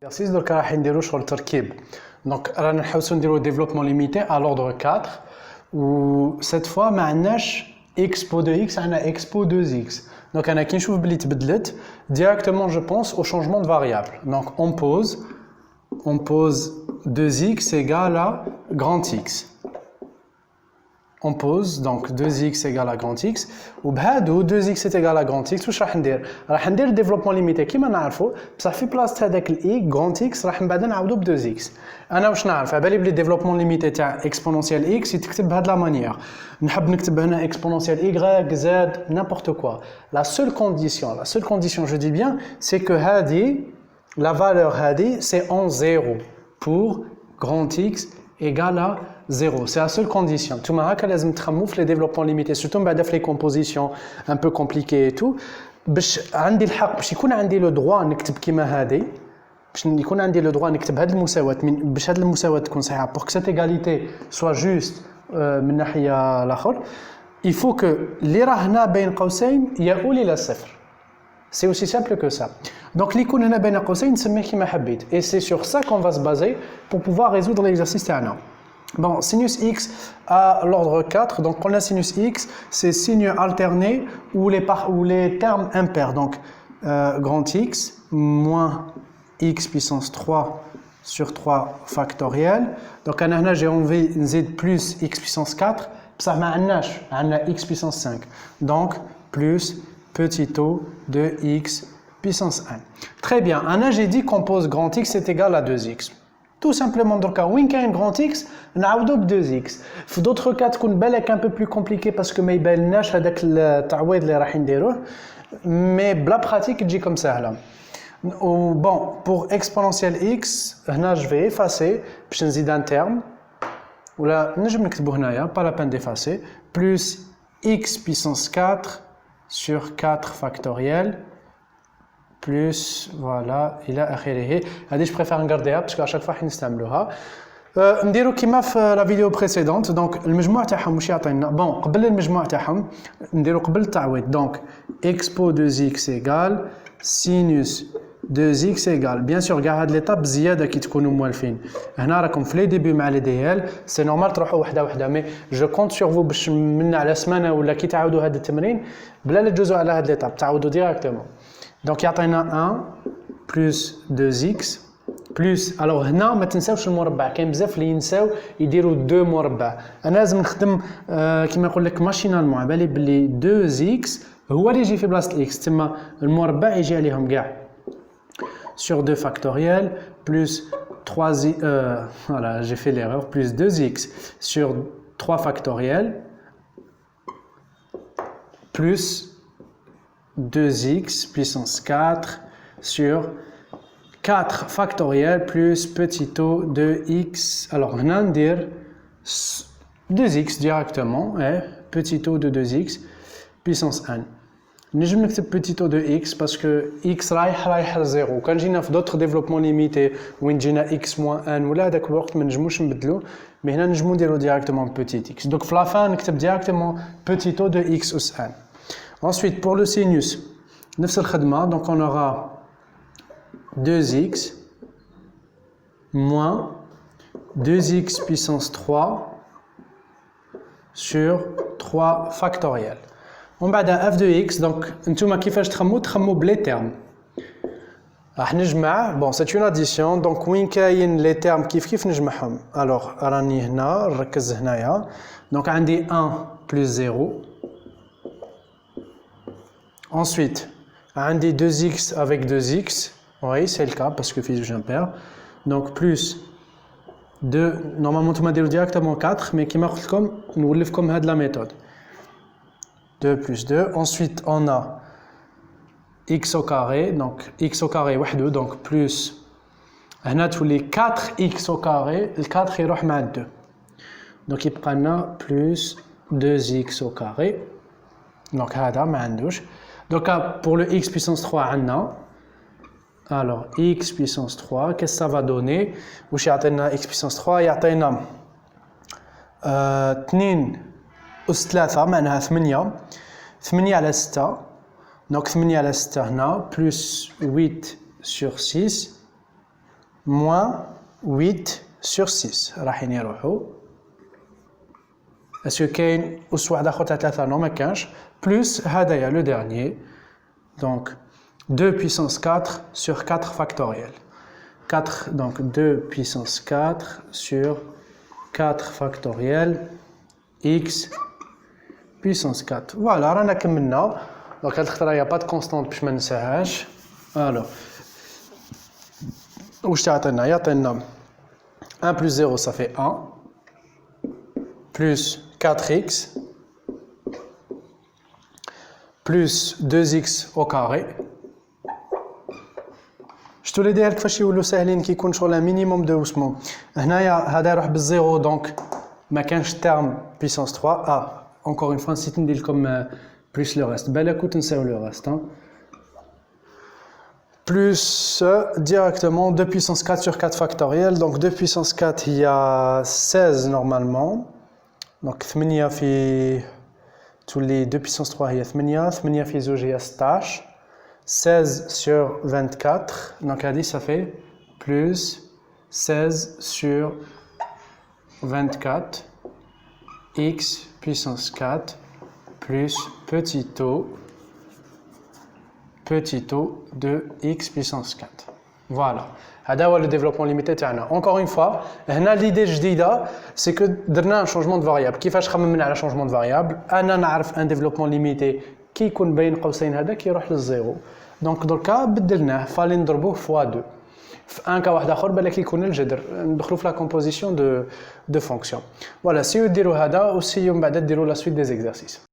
exercice donc راح نديرو شغل تركيب. Donc رانا نحاولوا نديرو développement limité à l'ordre 4 و cette fois ما عندناش expo de x عندنا expo 2x. Donc انا كي نشوف بلي تبدلت directement je pense au changement de variable. Donc on pose 2x égale à grand X. On pose donc 2x égale à grand X وبهادو 2x est égal à grand X واش راح ندير؟ راح ندير développement limité كيما نعرفوا بصح في بلاصه هذاك الاي grand X راح من بعد نعاودو ب 2x. انا واش نعرف على بالي بلي développement limité تاع exponentielle x يتكتب بهاد لا مانيير. نحب نكتب هنا exponentielle y z n'importe quoi. La seule condition je dis bien c'est que هادي la valeur هادي c'est en 0 pour grand X égale à 0, c'est la seule condition. Tu m'as dit que لازم تخمو في les développements limités, surtout بعد في les compositions un peu compliquées et tout. باش عندي الحق باش يكون عندي لو droit نكتب كيما هذه، باش يكون عندي لو droit نكتب هذه المساواة باش هذه المساواة تكون صحيحة pour que cette égalité soit juste من ناحية الآخر. Il faut que اللي راه هنا بين قوسين يؤول إلى الصفر. C'est aussi simple que ça. Donc اللي يكون هنا بين قوسين نسميه كيما حبيت. Et c'est sur ça qu'on va se baser pour pouvoir résoudre l'exercice تاعنا. Bon, sinus x à l'ordre 4, donc quand on a sinus x, c'est signe alterné ou les termes impairs. Donc, grand x moins x puissance 3 sur 3 factoriel. Donc, j'ai envie z plus x puissance 4, ça m'a x puissance 5. Donc, plus petit o de x puissance 1. Très bien, j'ai dit qu'on pose grand x est égal à 2x. Tout simplement, donc, وين كاين grand x, نعاودو ب 2x. في d'autres cas تكون بالك un peu plus compliqué parce que ما يبانلناش هذاك التعويض اللي راح نديروه. Mais بلا pratique تجي comme سهلة. Bon, pour exponentielle x, هنا je vais effacer باش نزيد un terme. ولا نجم نكتبو هنايا, pas la peine d'effacer. Plus x puissance 4 sur 4 factoriel. Plus voilà الى اخره. هذه je préfère نغارديها parce qu'à chaque fois حنستعملوها. نديرو كيما في لا فيديو بريسيدونت. دونك المجموع تاعهم واش يعطينا؟ بون قبل المجموع تاعهم نديرو قبل التعويض. دونك expo 2x égale sinus 2x égale bien sûr كاع هاد ليطاب زياده كي تكونوا موالفين. هنا راكم في لي ديبي مع لي ديال سي نورمال تروحوا وحده مي جو كونت سور فو باش من على سمانه ولا كي تعاودوا هذا التمرين بلا لا تجوزوا على هاد ليطاب تعاودوا ديريكتومون. Donc, il y a 1 plus 2x plus. Alors, هنا ما تنساوش المربع. كاين بزاف اللي ينساو يديروا 2 مربع. أنا لازم نخدم كيما نقول لك ماشينالمون. على بالي بلي 2x هو اللي يجي في بلاصة x. تما المربع يجي عليهم كاع. Sur 2 factoriel plus 3 voilà, j'ai fait l'erreur. Plus 2x sur 3 factoriel plus 2x puissance 4 sur 4 factoriel plus petit o de x. Alors, on va dire 2x directement, petit o de 2x puissance 1. Je vais mettre petit o de x parce que x رايح 0. Quand j'ai d'autres développements limités où j'ai x moins 1 ou là d'accord mais je ne peux mais là je vais directement petit x. Donc, à la fin, on écrit directement petit o de x plus 1. Ensuite, pour le sinus, donc on aura 2x moins 2x puissance 3 sur 3 factoriel. On va faire f de x, donc انتوما كيفاش تخمو بلي termes. راح نجمع, bon c'est une addition, donc وين كاين les termes كيف نجمعهم. Alors راني هنا نركز هنايا. Donc عندي 1 plus 0. Ensuite, on a 2x avec 2x. Oui, c'est le cas parce que physique impair. Donc, plus 2. Normalement, tu m'as dit directement 4, mais qui marque comme nous livre comme la méthode. 2 plus 2. Ensuite, on a x au carré. Donc, x au carré, donc plus. On a tous les 4x au carré. Le 4 il remet 2. Donc, il prend plus 2x au carré. Donc, هذا ما عندوش. Donc, pour le x puissance 3, alors x puissance 3, qu'est-ce que ça va donner? Où j'ai atteint x puissance 3, il y a 2 أس 3 معناها 8 على 6. Donc 8 على 6 هنا plus 8 sur 6 moins 8 sur 6 راحين يروحوا اسكو كاين أس واحد آخر تاع 3 نو ما كانش بلس هذايا لو dernier donc 2 puissance 4 sur 4 factoriel 4 donc 2 puissance 4 sur 4 factoriel x puissance 4 voilà رانا كملنا دونك هاد الخطره يا با د كونستانت باش ما ننساهاش الو واش تعطينا يعطينا 1 plus 0 ça fait 1 plus 4x plus 2x au carré شتو لي داير كيفاش يولوا ساهلين كي يكون شغل مينيموم دو وسمو هنايا هذا يروح بالزيرو دونك ما كانش تيرم بيسونس 3 encore une fois نسيت ندير لكم plus le reste بالك وتنساو le reste plus directement 2 puissance 4 sur 4 factoriel donc 2 puissance 4 il y a 16 normalement donc 8 في tous les 2 puissance 3 هي 8 في زوج هي 16 16 sur 24 donc ça fait plus 16 sur 24 x puissance 4 plus petit o de x puissance 4 voilà هذا هو le développement limité تاعنا encore une fois هنا l'idée جديده c'est que درنا un changement de variable كيفاش خممنا على changement de variable انا نعرف un développement limité كي يكون بين قوسين هذا كيروح للزيرو دونك دركا بدلناه فالي نضربوه فوا 2 في ان كا واحد اخر بالك يكون الجذر ندخلوا في لا كومبوزيسيون دو فونكسيون فوالا سيو ديروا هذا وسيو من بعد ديروا لا سويت دي زيكزارسيس